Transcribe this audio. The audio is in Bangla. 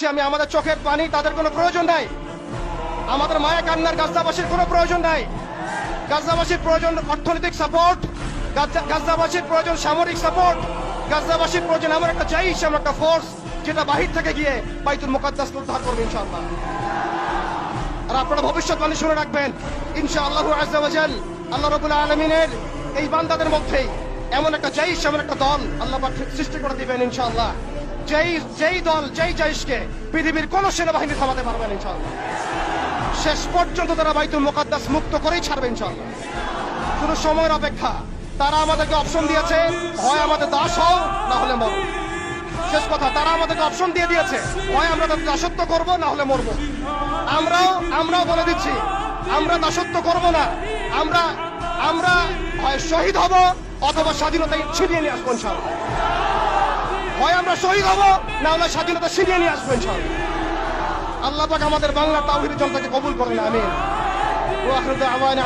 আমি আমাদের চোখের পানি তাদের কোনো প্রয়োজন নাই, আমাদের মায়া কান্নার গাজাবাসীর কোনো প্রয়োজন নাই। গাজাবাসীর প্রয়োজন অর্থনৈতিক সাপোর্ট, গাজাবাসীর প্রয়োজন সামরিক সাপোর্ট, গাজাবাসীর প্রয়োজন এমন একটা জাইশ, এমন একটা ফোর্স যেটা বাহির থেকে গিয়ে বাইতুল মুকাদ্দাস উদ্ধার করবে ইনশাআল্লাহ। আর আপনারা ভবিষ্যৎবাণী শুনে রাখবেন, ইনশাআল্লাহু আযজা ওয়া জাল আল্লাহ রাব্বুল আলামিনের এই বান্দাদের মধ্যেই এমন একটা জাইশ, এমন একটা দল আল্লাহ পাক সৃষ্টি করে দিবেন ইনশাআল্লাহ। যেই দল, যেই জাইশকে পৃথিবীর কোন সেনাবাহিনী থামাতে পারবেন ইনশাআল্লাহ। শেষ পর্যন্ত তারা বাইতুল মুকাদ্দাস মুক্ত করেই ছাড়বে ইনশাআল্লাহ। শুধু সময়ের অপেক্ষা। তারা আমাদেরকে অপশন দিয়েছে, হয় আমাদের দাস হও, না হলে মরো। শেষ কথা, তারা আমাদেরকে অপশন দিয়ে দিয়েছে, হয় আমরা তাদের দাসত্ব করবো, না হলে মরবো। আমরাও বলে দিচ্ছি, আমরা দাসত্ব করব না। আমরা হয় শহীদ হব, অথবা স্বাধীনতা ছিনিয়ে নিয়ে আসবো ইনশাআল্লাহ। হয় আমরা শহীদ হব, না হলে স্বাধীনতা ছিনিয়ে নিয়ে আসবো ইনশাআল্লাহ। আল্লাহ পাক আমাদের বাংলা তাওহীদের জনতাকে কবুল করেন, আমিন। ওয়া আখিরু দাওয়ানা।